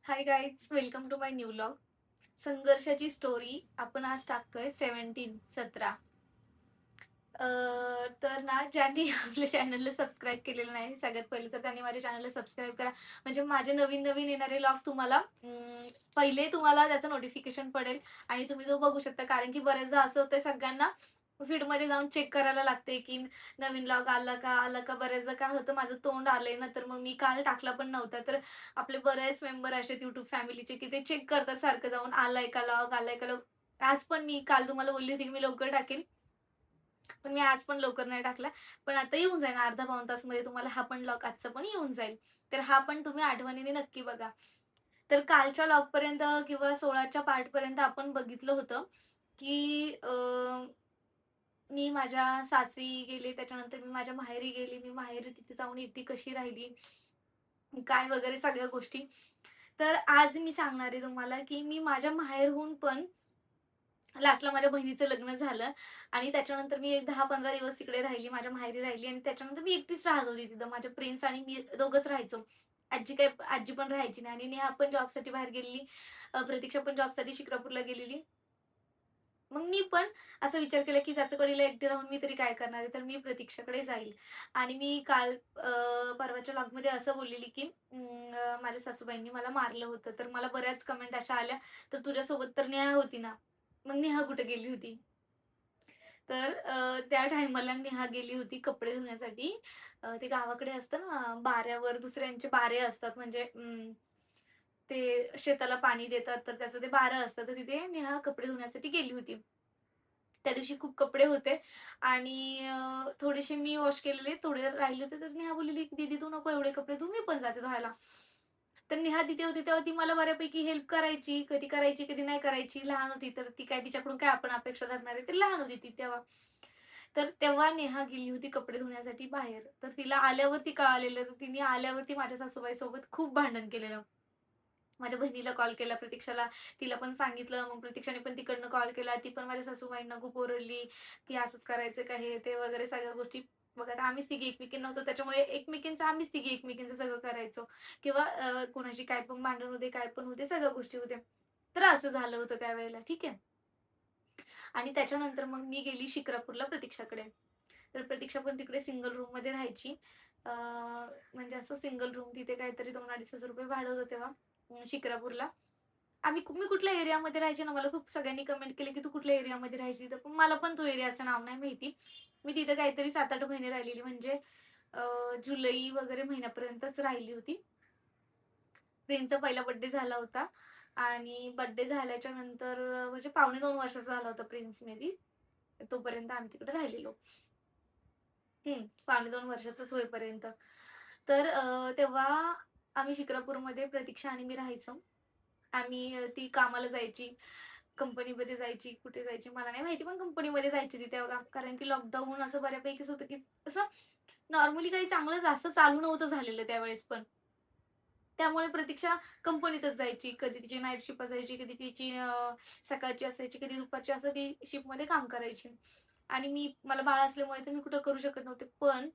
High guys, welcome to my new vlog. संघर्षाची story आपण आज टाकतोय 17. तर ना, ज्यांनी आपल्या चॅनलला सबस्क्राईब केलेलं नाही सगळ्यात पहिले तर त्यांनी माझ्या चॅनलला सबस्क्राईब करा. म्हणजे माझे नवीन नवीन येणारे व्लॉग तुम्हाला पहिले तुम्हाला त्याचं नोटिफिकेशन पडेल आणि तुम्ही तो बघू शकता. कारण की बऱ्याचदा असं होतं सगळ्यांना फीडमध्ये जाऊन चेक करायला लागते की नवीन व्लॉग आला का. बऱ्याचदा काय होतं, माझं तोंड आलंय ना, तर मग मी काल टाकला पण नव्हता. तर आपले बरेच मेंबर असे युट्यूब फॅमिलीचे की ते चेक करतात सारखं जाऊन, आलाय का व्लॉग. आज पण मी काल तुम्हाला बोलली होती की मी लवकर टाकेल, पण मी आज पण लवकर नाही टाकला. पण आता येऊन जाईल अर्धा पाऊण तासमध्ये तुम्हाला हा पण व्लॉग आजचा पण येऊन जाईल. तर हा पण तुम्ही आठवणीने नक्की बघा. तर कालच्या व्लॉग पर्यंत किंवा 16च्या पार्ट पर्यंत आपण बघितलं होतं की मी माझ्या सासरी गेले, त्याच्यानंतर मी माझ्या माहेरी गेली, मी माहेरी तिथे जाऊन एकटी कशी राहिली, काय वगैरे सगळ्या गोष्टी. तर आज मी सांगणार आहे तुम्हाला की मी माझ्या माहेरहून पण लास्टला माझ्या बहिणीचं लग्न झालं आणि त्याच्यानंतर मी एक 10-15 दिवस तिकडे राहिली, माझ्या माहेरी राहिली आणि त्याच्यानंतर मी एकटीच राहत होती तिथं. माझे प्रिन्स आणि मी दोघंच राहायचो. आजी पण राहायची नाही आणि नेहा पण जॉबसाठी बाहेर गेलेली. प्रतीक्षा पण जॉबसाठी शिक्रापूरला गेलेली. मग मी पण असा विचार केला की जाचकळीला एकटी राहून मी तरी काय करणार आहे, तर मी प्रतीक्षाकडे जाईल. आणि मी काल परवाच्या व्लॉगमध्ये असं बोललेली की माझ्या सासूबाईंनी मला मारलं होतं. तर मला बऱ्याच कमेंट अशा आल्या, तर तुझ्यासोबत तर नेहा होती ना, मग नेहा कुठे गेली होती? तर त्या टायमाला नेहा गेली होती कपडे धुण्यासाठी. ते गावाकडे असतं ना, बाऱ्यावर दुसऱ्यांचे बारे असतात, म्हणजे ते शेताला पाणी देतात, तर त्याचं ते बारं असतं. तर तिथे नेहा कपडे धुण्यासाठी गेली होती. त्या दिवशी खूप कपडे होते आणि थोडेसे मी वॉश केलेले, थोडे राहिले होते. तर नेहा बोललेली, "दीदी तू नको एवढे कपडे धुऊ, मी पण जाते धुवायला." तर नेहा तिथे होती तेव्हा ती मला बऱ्यापैकी हेल्प करायची. कधी करायची, कधी नाही करायची. लहान होती तर ती काय, तिच्याकडून काय आपण अपेक्षा धरणार आहे. ती लहान होती ती तेव्हा. तर तेव्हा नेहा गेली होती कपडे धुण्यासाठी बाहेर. तर तिला आल्यावरती कळालेलं, तर तिने आल्यावरती माझ्या सासूबाईसोबत खूप भांडण केलेलं. माझ्या बहिणीला कॉल केला, प्रतीक्षाला, तिला पण सांगितलं. मग प्रतीक्षाने पण तिकडनं कॉल केला. ती पण माझ्या सासूबाईंना खूप ओरडली, की असंच करायचं का हे ते वगैरे सगळ्या गोष्टी. बघा आता आम्हीच तिघी एकमेकींना नव्हतो, त्याच्यामुळे एकमेकींचं आम्हीच तिघी एकमेकींचं सगळं करायचो. किंवा कोणाशी काय पण भांडण होते, काय पण होते, सगळ्या गोष्टी होत्या. तर असं झालं होतं त्यावेळेला, ठीक आहे. आणि त्याच्यानंतर मग मी गेली शिक्रापूरला प्रतीक्षाकडे. तर प्रतीक्षा पण तिकडे सिंगल रूममध्ये राहायची. म्हणजे असं सिंगल रूम तिथे काहीतरी 2,000-2,500 भाडं होतं तेव्हा शिक्रापूरला. मी कुठल्या एरियामध्ये राहायचे ना, मला खूप सगळ्यांनी कमेंट केले, की "तू कुठल्या एरियामध्ये राहायची?" तर पण मला पण तो एरियाचं नाव नाही माहिती. मी तिथं काहीतरी 7-8 महिने राहिलेली, म्हणजे अ, जुलै वगैरे महिन्यापर्यंतच राहिली होती. प्रिन्सचा पहिला बर्थडे झाला होता आणि बर्थडे झाल्याच्या नंतर म्हणजे पावणे 2 वर्षाचा झाला होता प्रिन्स मे बी. तोपर्यंत आम्ही तिकडे राहिलेलो. पावणे 2 वर्षाचाच होईपर्यंत. तर तेव्हा आम्ही शिक्रापूरमध्ये प्रतीक्षा आणि मी राहायचो. ती कामाला जायची, कंपनीमध्ये जायची, कुठे जायची मला नाही माहिती, पण कंपनीमध्ये जायची ती तेव्हा. कारण की लॉकडाऊन असं बऱ्यापैकीच होतं, की असं नॉर्मली काही चांगलं जास्त चालू नव्हतं झालेलं त्यावेळेस पण. त्यामुळे प्रतीक्षा कंपनीतच जायची. कधी तिची नाईट शिफ्ट असायची, कधी तिची सकाळची असायची, कधी दुपारची, असं ती शिफ्टमध्ये काम करायची. आणि मला बाळ असल्यामुळे तर मी कुठं करू शकत नव्हते. पण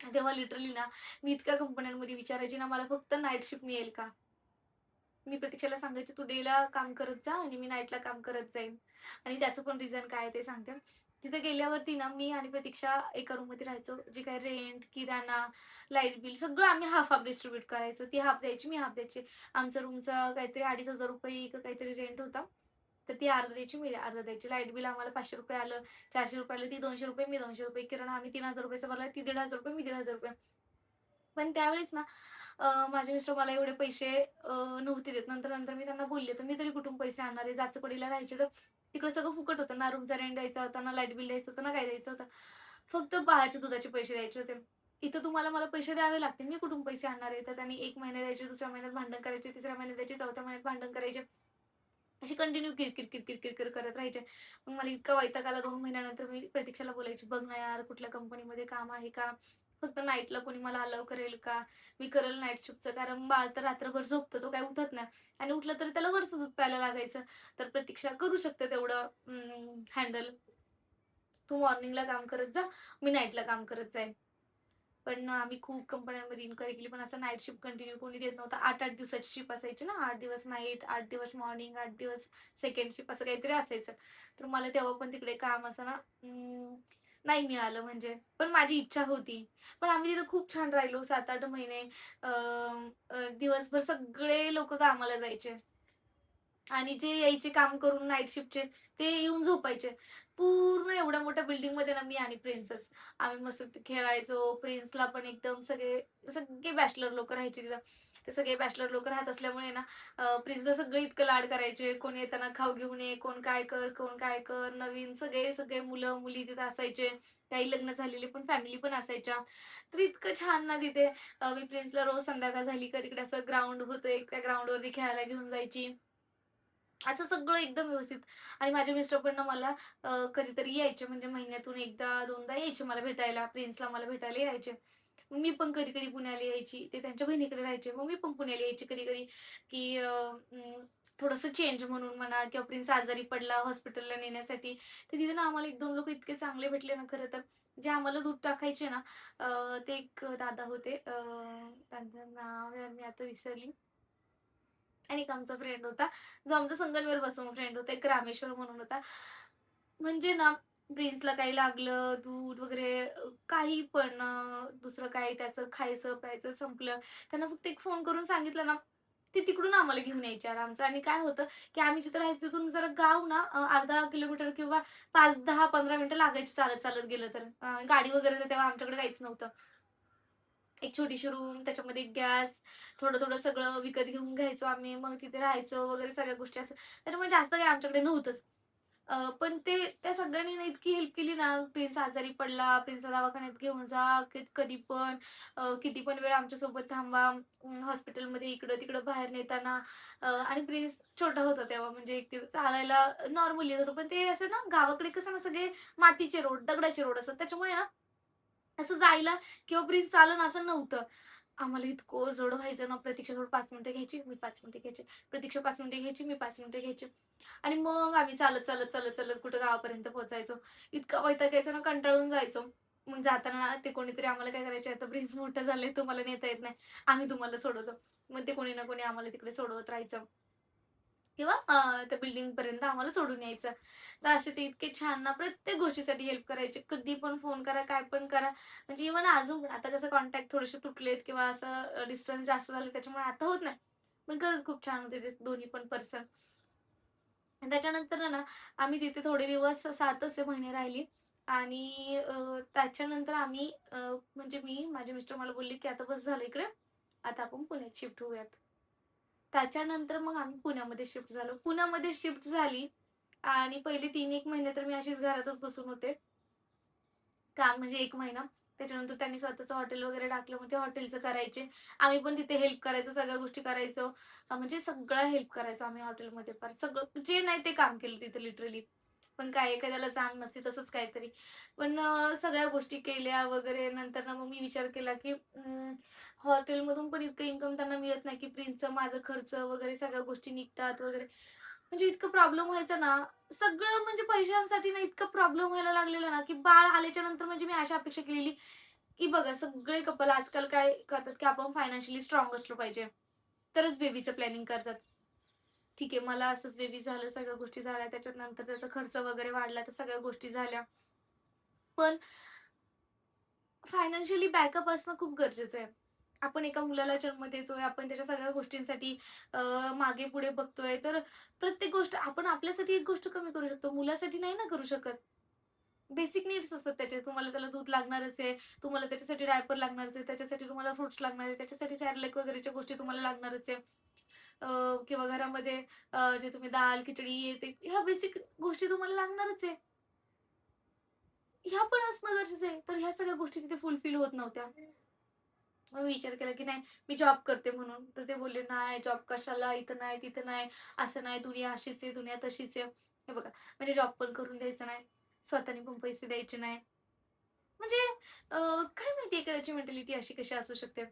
तेव्हा लिटरली ना, मी इतक्या कंपन्यांमध्ये विचारायची ना, मला फक्त नाईट शिफ्ट मिळेल का? मी प्रतीक्षाला सांगायचे, "तू डेला काम करत जा आणि मी नाईटला काम करत जाईन." आणि त्याचं पण रिझन काय आहे ते सांगते. तिथे गेल्यावरती ना, मी आणि प्रतीक्षा एका रूममध्ये राहायचो. जे काही रेंट, किराणा, लाईट बिल सगळं आम्ही हाल्फ-हाल्फ डिस्ट्रिब्यूट करायचो. ती हाल्फ द्यायची, मी हाल्फ द्यायची. आमचा रूमचा काहीतरी ₹2,500 का काहीतरी रेंट होता. तर ती अर्धा द्यायची, मी अर्धा द्यायची. लाईट बिल आम्हाला ₹500 आलं, ₹400 आलं, ती ₹200, मी ₹200. किराणा आम्ही ₹3,000 चा भरला, ती ₹1,500, मी ₹1,500. पण त्यावेळेस ना, माझे मिस्टर मला एवढे पैसे नव्हते देत. नंतर मी त्यांना बोलले, तर मी तरी कुठून पैसे आणणार आहे? जाचकवाडीला राहायचे तर तिकडे सगळं फुकट होतं. ना रूमचा रेंट द्यायचा होता, ना लाईट बिल द्यायचं होतं, ना काय द्यायचं होतं. फक्त बाळाच्या दुधाचे पैसे द्यायचे होते. इथं तुम्हाला मला पैसे द्यावे लागतील. मी कुठून पैसे आणणार आहे? तर त्यांनी 1 महिना द्यायचे, दुसऱ्या महिन्यात भांडण करायचे, तिसऱ्या महिन्यात द्यायचे, चौथ्या महिन्यात भांडण करायचे. अशी कंटिन्यू किरकिर करत राहायचे. मग मला इतका वैताग आला. 2 महिन्यानंतर मी प्रतीक्षाला बोलायची, "बघ ना यार, कुठल्या कंपनीमध्ये काम आहे का? फक्त नाईटला कोणी मला अलाऊ करेल का? मी करेल नाईट शिफ्टचं." कारण बाळ तर रात्रभर झोपतं, तो काही उठत नाही आणि उठलं तरी त्याला वरचं दूध प्यायला लागायचं. तर प्रतीक्षा करू शकते तेवढं हँडल. "तू मॉर्निंगला काम करत जा, मी नाईटला काम करत जाईन." पण आम्ही खूप कंपन्यांमध्ये इन्क्वायरी केली, पण असं नाईट शिफ्ट कंटिन्यू कोणी देत नव्हतं. 8-8 दिवसाची शिफ्ट असायची ना, 8 दिवस नाईट, 8 दिवस मॉर्निंग, 8 दिवस सेकंड शिफ्ट असं काहीतरी असायचं. तर मला तेव्हा पण तिकडे काम असं ना नाही मिळालं म्हणजे. पण माझी इच्छा होती. पण आम्ही तिथं खूप छान राहिलो 7-8 महिने. अ, दिवसभर सगळे लोकं कामाला जायचे. आणि जे यायचे काम करून नाईट शिफ्टचे ते येऊन झोपायचे. पूर्ण एवढ्या मोठ्या बिल्डिंगमध्ये ना मी आणि प्रिन्सच. आम्ही मस्त ते खेळायचो. प्रिन्सला पण एकदम सगळे सगळे बॅचलर लोकं राहायचे तिथं. ते सगळे बॅचलर लोकं राहत असल्यामुळे ना प्रिन्सला सगळे इतकं लाड करायचे. कोण येताना खाऊ घेऊन ये, कोण काय कर, कोण काय कर. नवीन सगळे सगळे मुलं-मुली तिथं असायचे. काही लग्न झालेले पण फॅमिली पण असायच्या. तर इतकं छान ना तिथे मी प्रिन्सला रोज संध्याकाळ झाली का तिकडे असं ग्राउंड होतं एक, त्या ग्राउंडवरती खेळायला घेऊन जायची. असं सगळं एकदम व्यवस्थित. आणि माझे मिस्टर पण ना मला कधीतरी यायचे म्हणजे महिन्यातून एकदा दोनदा यायचे मला भेटायला. प्रिन्सला मला भेटायला यायचे. मग मी पण कधी-कधी पुण्याला यायची. ते त्यांच्या बहिणीकडे राहायचे. मग मी पण पुण्याला यायची कधी-कधी, की थोडंसं चेंज म्हणून म्हणा किंवा प्रिन्स आजारी पडला हॉस्पिटलला नेण्यासाठी. तर तिथे ना आम्हाला 1-2 लोकं इतके चांगले भेटले ना खरं तर. जे आम्हाला दूध टाकायचे ना ते एक दादा होते. त्यांचं नाव यार मी आता विसरली. आणि एक आमचा फ्रेंड होता, जो आमचा संगमनेर पासून फ्रेंड होता. एक रामेश्वर म्हणून होता. म्हणजे ना प्रिन्सला काही लागलं, दूध वगैरे काही पण दुसरं काही त्याचं खायचं-प्यायचं संपलं. त्यांना फक्त एक फोन करून सांगितलं ना, ते तिकडून आम्हाला घेऊन यायचे आरामचं. आणि काय होतं, की आम्ही जिथं राहायचो तिथून जरा गाव ना अर्धा किलोमीटर किंवा 5, 10, 15 मिनिटं लागायची चालत-चालत गेलं तर. गाडी वगैरे तर तेव्हा आमच्याकडे काहीच नव्हतं. एक छोटीशी रूम, त्याच्यामध्ये गॅस, थोडं-थोडं सगळं विकत घेऊन घ्यायचो आम्ही. मग तिथे राहायचो वगैरे सगळ्या गोष्टी असं. त्याच्यामुळे जास्त काही आमच्याकडे नव्हतंच. पण त्या सगळ्यांनी ना इतकी हेल्प केली ना, प्रिन्स आजारी पडला, प्रिन्सला दवाखान्यात घेऊन जा, कधी पण किती पण वेळ आमच्यासोबत थांबा. हॉस्पिटलमध्ये इकडं-तिकडं बाहेर नेताना आणि प्रिन्स छोटा होता तेव्हा म्हणजे एक दिवस चालायला नॉर्मली येत होतं. पण ते असं ना गावाकडे कसं ना सगळे मातीचे रोड, दगडाचे रोड असतात. त्याच्यामुळे ना असं जायला किंवा ब्रिज चालन असं नव्हतं. आम्हाला इतकं जड व्हायचं ना, प्रतीक्षा थोडं 5 मिनिटं घ्यायची, मी 5 मिनिटं घ्यायची. प्रतीक्षा 5 मिनिटं घ्यायची, मी 5 मिनिटं घ्यायची. आणि मग आम्ही चालत कुठं गावापर्यंत पोहोचायचो. इतका वैताग यायचा ना, कंटाळून जायचो. मग जाताना ते कोणीतरी आम्हाला काय करायचे, "आता ब्रिज मोठं झालंय, तुम्हाला नेता येत नाही. आम्ही तुम्हाला सोडवतो." मग ते कोणी ना कोणी आम्हाला तिकडे सोडवत राहायचं. किंवा त्या बिल्डिंगपर्यंत आम्हाला सोडून यायचं. तर असे ते इतके छान ना प्रत्येक गोष्टीसाठी हेल्प करायचे. कधी पण फोन करा, काय पण करा. म्हणजे इव्हन अजून पण आता कसं कॉन्टॅक्ट थोडेसे तुटलेत किंवा असं डिस्टन्स जास्त झालं त्याच्यामुळे आता होत नाही. पण खरंच खूप छान होते ते दोन्ही पण पर्सन. आणि त्याच्यानंतर ना आम्ही तिथे थोडे दिवस 7च महिने राहिली आणि त्याच्यानंतर आम्ही म्हणजे माझे मिस्टर मला बोलले, की "आता बस झालं इकडे. आता आपण पुण्यात शिफ्ट होऊयात." त्याच्यानंतर मग आम्ही पुण्यामध्ये शिफ्ट झालो. पुण्यामध्ये शिफ्ट झाली आणि पहिले 3-1 महिने तर मी अशीच घरातच बसून होते. काम म्हणजे 1 महिना. त्याच्यानंतर त्यांनी स्वतःचं हॉटेल वगैरे टाकलं. मग ते हॉटेलचं करायचे. आम्ही पण तिथे हेल्प करायचो, सगळ्या गोष्टी करायचो. म्हणजे सगळं हेल्प करायचो आम्ही हॉटेलमध्ये फार सगळं जे नाही ते काम केलं तिथे लिटरली. पण काय एखाद्याला जाण नसते तसंच काहीतरी. पण सगळ्या गोष्टी केल्या वगैरे नंतर ना मग मी विचार केला, की हॉटेलमधून पण इतकं इन्कम त्यांना मिळत नाही, की प्रिन्सचं माझं खर्च वगैरे सगळ्या गोष्टी निघतात वगैरे. म्हणजे इतकं प्रॉब्लेम व्हायचा ना, सगळं म्हणजे पैशांसाठी ना इतकं प्रॉब्लेम व्हायला लागलेला ना, की बाळ आल्याच्या नंतर म्हणजे मी अशी अपेक्षा केलेली, की बघा सगळे कपल आजकाल काय करतात, की आपण फायनान्शियली स्ट्रॉंग असलो पाहिजे. तरच बेबीचं प्लॅनिंग करतात. ठीक आहे, मला असंच बेबी झालं, सगळ्या गोष्टी झाल्या. त्याच्यानंतर त्याचा खर्च वगैरे वाढला, तर सगळ्या गोष्टी झाल्या. पण फायनान्शियली बॅकअप असणं खूप गरजेचं आहे. आपण एका मुलाला जन्म देतोय, आपण त्याच्या सगळ्या गोष्टींसाठी मागे-पुढे बघतोय, तर प्रत्येक गोष्ट आपण आपल्यासाठी एक गोष्ट कमी करू शकतो, मुलासाठी नाही ना करू शकत. बेसिक नीड्स असतात त्याचे. तुम्हाला त्याला दूध लागणारच आहे, तुम्हाला त्याच्यासाठी डायपर लागणारच आहे, त्याच्यासाठी तुम्हाला फ्रुट्स लागणार आहे, त्याच्यासाठी सॅरेलॅक वगैरेच्या गोष्टी तुम्हाला लागणारच आहे. किंवा घरामध्ये जे तुम्ही दाल, खिचडी ते ह्या बेसिक गोष्टी तुम्हाला लागणारच आहे. ह्या पण असणं गरजेचं आहे. तर ह्या सगळ्या गोष्टी तिथे फुलफिल होत नव्हत्या. मग मी विचार केला, की नाही मी जॉब करते म्हणून. तर ते बोलले, "नाही जॉब कशाला? इथं नाही, तिथं नाही, असं नाही, दुनिया अशीच आहे, दुनिया तशीच आहे." हे बघा, म्हणजे जॉब पण करून द्यायचा नाही, स्वतःने पण पैसे द्यायचे नाही. म्हणजे काय माहिती एखाद्याची मेंटॅलिटी अशी कशी असू शकते.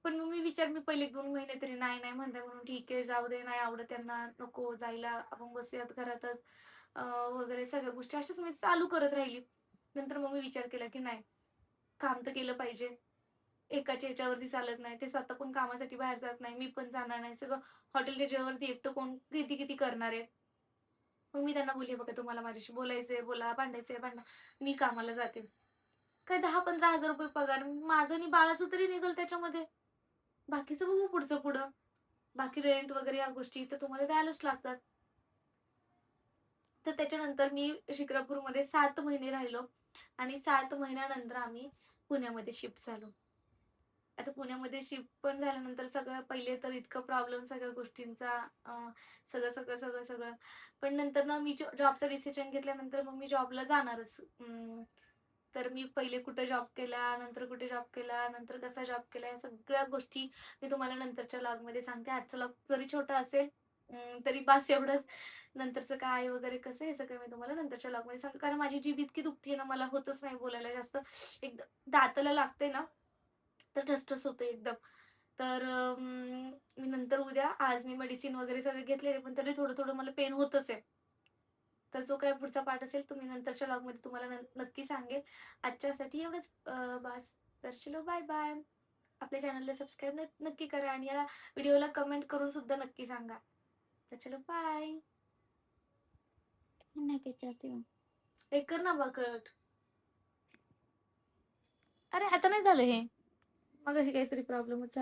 पण मग मी पहिले 2 महिने तरी नाही, नाही म्हणताय म्हणून ठीक आहे, जाऊ दे, नाही आवडत त्यांना, नको जायला, आपण बसूयात घरातच वगैरे सगळ्या गोष्टी अशाच मी चालू करत राहिली. नंतर मग मी विचार केला, की नाही काम तर केलं पाहिजे. एकाच्या याच्यावरती चालत नाही. ते स्वतः पण कामासाठी बाहेर जात नाही. मी पण जाणार नाही. सगळं हॉटेलच्या जेवावरती एकटं कोण किती किती करणार आहे. मग मी त्यांना बोलली, "बघा तुम्हाला माझ्याशी बोलायचंय बोला, भांडायचंय भांडा. मी कामाला जाते." काय 10,000-15,000 पगार. माझं आणि बाळाचं तरी निघेल त्याच्यामध्ये. बाकीचं बघू पुढचं पुढं. बाकी रेंट वगैरे या गोष्टी तर तुम्हाला द्यायलाच लागतात. तर त्याच्यानंतर मी शिक्रापूरमध्ये 7 महिने राहिलो आणि 7 महिन्यानंतर आम्ही पुण्यामध्ये शिफ्ट झालो. आता पुण्यामध्ये शिफ्ट पण झाल्यानंतर सगळं पहिले तर इतकं प्रॉब्लेम सगळ्या गोष्टींचा अ, सगळं. पण नंतर ना मी जॉबचा डिसिजन घेतल्यानंतर मग मी जॉबला जाणारच. तर मी पहिले कुठे जॉब केला, नंतर कुठे जॉब केला, नंतर कसा जॉब केला, या सगळ्या गोष्टी मी तुम्हाला नंतरच्या व्लॉगमध्ये सांगते. आजचा व्लॉग जरी छोटा असेल तरी बास एवढंच. नंतरचं काय वगैरे कसं हे सगळं मी तुम्हाला नंतरच्या व्लॉगमध्ये सांगते. कारण माझी जीभ इतकी दुखते ना, मला होतच नाही बोलायला जास्त. एकदम दाताला लागते ना, तर ठसठस होते एकदम. तर मी नंतर उद्या आज मी मेडिसिन वगैरे सगळे घेतलेले, पण तरी थोडं-थोडं मला पेन होतच आहे. तर जो काही पुढचा पार्ट असेल तो मी नंतरच्या व्लॉगमध्ये तुम्हाला नक्की सांगेल. आजच्यासाठी एवढंच बास. तर चलो बाय-बाय. आपल्या चॅनलला सबस्क्राईब नक्की करा आणि या व्हिडिओला कमेंट करून सुद्धा नक्की सांगा. तर चलो बाय. मैं क्या चाहती हूँ? हे कर ना बकट. अरे आता नाही झालं हे. मगाशी काहीतरी प्रॉब्लेमच झाला.